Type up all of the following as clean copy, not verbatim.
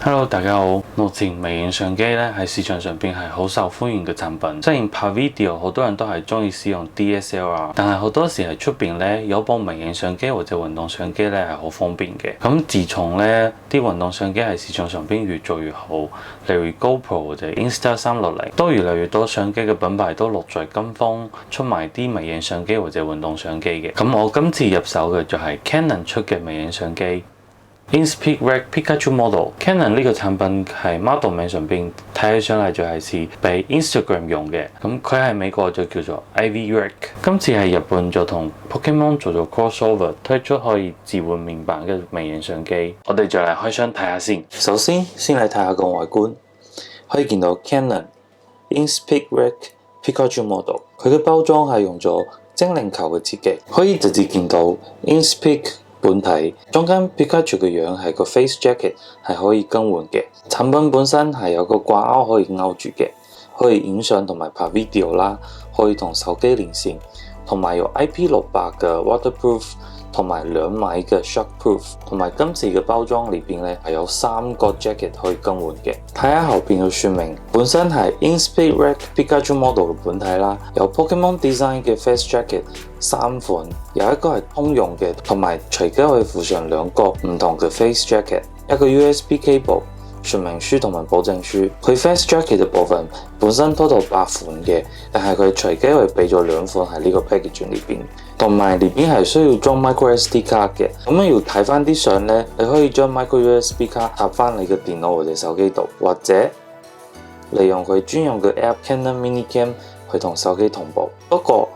Hello，大家好。目前微型相機咧喺市場上邊係好受歡迎嘅產品。雖然拍 video 好多人都係中意使用 DSLR，但係好多時喺出邊咧有部微型相機或者運動相機咧係好方便嘅。咁自從咧啲運動相機喺市場上邊越做越好，例如 GoPro 或者 Insta360，都越嚟越多相機嘅品牌都落在跟風出賣啲微型相機或者運動相機嘅。咁我今次入手嘅就係 Canon 出嘅微型相機。Inspix Rec Pikachu Model，Canon 呢個產品係 model 名上邊睇起上嚟就係似俾 Instagram 用嘅，咁佢喺美國就叫做 IV Rec。今次喺日本就同 Pokemon 做咗 crossover， 推出可以置換面板嘅微型相機。我哋就嚟開箱睇下先。首先嚟睇下個外觀，可以見到 Canon Inspix Rec Pikachu Model， 佢嘅包裝係用咗精靈球嘅設計，可以直接見到 Inspix本體中間 Pikachu 嘅樣係個 face jacket 係可以更換嘅。產品本身係有個掛鈎可以勾住嘅，可以影相同埋拍 video 啦，可以同手機連線，同埋有 IP68 嘅 waterproof 同埋2米嘅 shockproof， 同埋今次嘅包裝裏邊咧係有3個 jacket 可以更換嘅。睇下後邊嘅說明，本身係 Inspix Rec Pikachu Model 嘅本體啦，有 Pokemon Design 嘅 face jacket 3款，有一個係通用嘅，同埋隨機可以附上2個唔同嘅 face jacket， 一個 USB cable、說明書同埋保證書。佢 face jacket 嘅部分本身 total 8款嘅，但係佢隨機會俾咗2款喺呢個 package 裏邊，同埋裏邊係需要裝 micro SD 卡嘅。咁樣要睇翻啲相呢，你可以將 micro USB 卡插翻你嘅電腦或者手機度，或者利用佢專用嘅 app Canon Minicam 去同手機同步。不過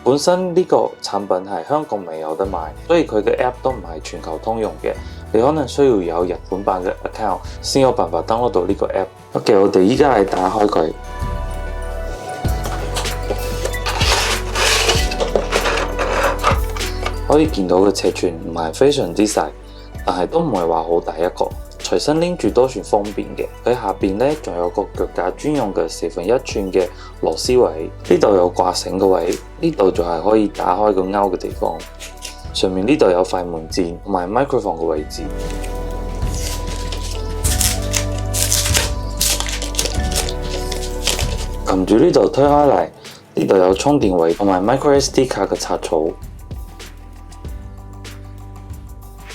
本身呢個產品係香港未有得賣，所以佢嘅 app 都唔係全球通用嘅。你可能需要有日本版嘅 account 先有辦法 download 到呢個 app。OK， 我哋依家係打開佢，可以見到嘅尺寸唔係非常之細，但係都唔係話好大一個，隨身拎住都算方便嘅。佢下邊呢仲有個腳架專用嘅1/4寸嘅螺絲位，呢度有掛繩嘅位，呢度就係可以打開個勾嘅地方。上面呢度有塊門鍵同埋 microphone 嘅位置，撳住呢度推開嚟，呢度有充電位同埋 micro SD 卡嘅插槽。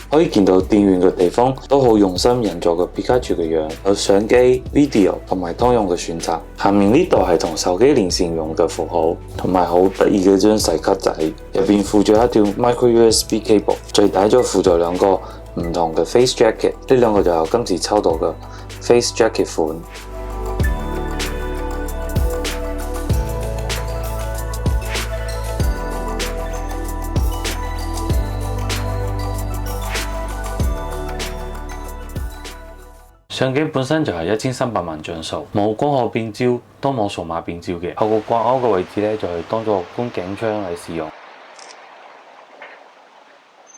可以見到電源嘅地方都好用心人造嘅 Pikachu 嘅樣，有相機、video 同埋通用嘅選擇。下面呢度係同手機連線用嘅符號，同埋好得意嘅張細卡仔，入邊附咗一條 micro USB cable， 最底再附咗2個唔同嘅 face jacket， 呢2個就有今次抽到嘅 face jacket 款。相機本身就係1300萬像素，冇光學變焦，都冇數碼變焦嘅。後個掛鈎嘅位置咧，就係當做觀景窗嚟使用。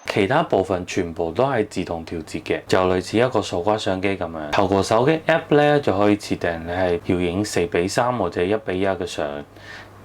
其他部分全部都係自動調節嘅，就類似一個數碼相機咁樣。透過手機 app 咧就可以設定你係要影4:3或者1:1嘅相。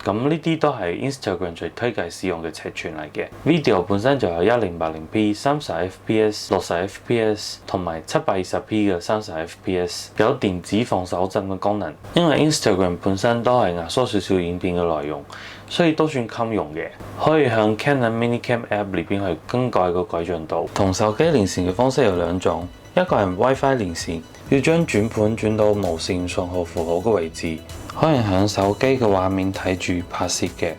咁呢啲都係 Instagram 最推介使用嘅尺寸嚟嘅。Video 本身就有 1080p、30 fps、60 fps 同埋720p 嘅30 fps， 有電子防手震嘅功能。因為 Instagram 本身都係壓縮少少影片嘅內容，所以都算襟用嘅。可以向 Canon Minicam app 裏邊去更改個改進度。同手機連線嘅方式有2種，一個係 WiFi 連線，要將轉盤轉到無線信號符號嘅位置，可以響手機嘅畫面睇住拍攝嘅。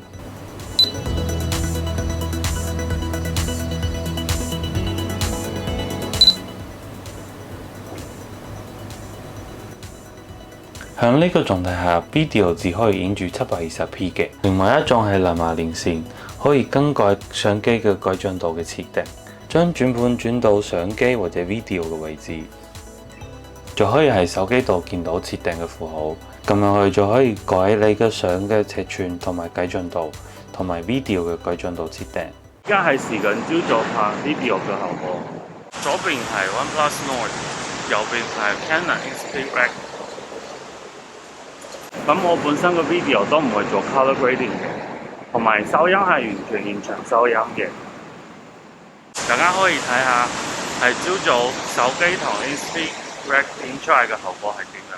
響呢個狀態下 ，video 只可以影住720p 嘅。另外一種係藍牙連線，可以更改相機嘅改進度嘅設定，將轉盤轉到相機或者 video 嘅位置，就可以喺手機度見到設定嘅符號。撳入去就可以改你嘅相嘅尺寸同埋改進度，同埋 video 嘅改進度設定。而家係時間朝早拍 video 嘅效果。左邊係 OnePlus Nord， 右邊係 Canon Inspix Rec。咁我本身個 video 都唔會做 color grading 嘅，同埋收音係完全現場收音嘅。大家可以睇下，係朝早手機同 Inspix Inspirect 影出嚟嘅效果係點樣？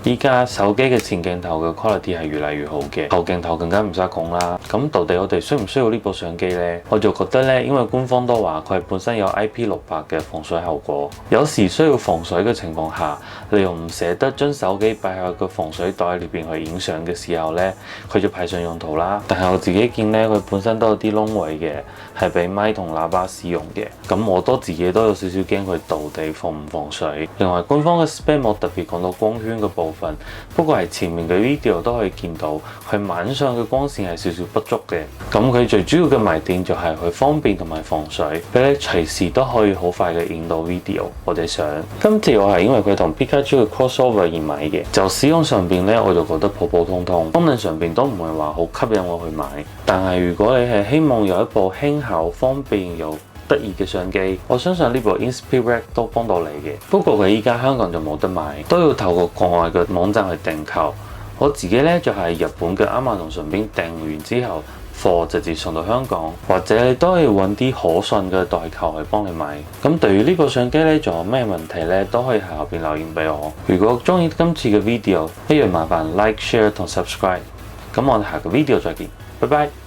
依家手機嘅前鏡頭嘅 quality 係越嚟越好嘅，後鏡頭更加唔使講啦。咁到底我哋需唔需要呢部相機呢？我就覺得呢，因為官方都話佢係本身有 IP68嘅防水效果，有時需要防水嘅情況下，你又唔捨得將手機擺喺個防水袋裏邊去影相嘅時候呢，佢就派上用途啦。但係我自己見呢，佢本身都有啲窿位嘅，係俾咪同喇叭使用嘅。咁我自己都有少少驚佢到底防唔防水。另外，官方嘅 spec 冇特別講到光圈嘅部分，不過係前面嘅 video 都可以見到，佢晚上嘅光線係少少不足嘅。咁佢最主要嘅賣點就係佢方便同埋防水，俾你隨時都可以好快嘅影到 video 或者相。今次我係因為佢同 Pikachu 嘅 crossover 而買嘅，就使用上邊呢，我就覺得普普通通，功能上邊都唔係話好吸引我去買。但係如果你係希望有一部輕巧、方便又得意嘅相機，我相信呢部 Inspirect 都幫到你嘅。不過佢依家香港就冇得買，都要透過國外嘅網站去訂購。我自己呢，就係日本嘅Amazon上邊訂完之後，貨直接送到香港，或者你都可以揾啲可信嘅代購去幫你買。咁對於呢部相機呢，仲有咩問題呢？都可以喺下邊留言俾我。如果中意今次嘅 video，一樣麻煩 like、share 同 subscribe。咁我哋下個 video 再見，拜拜。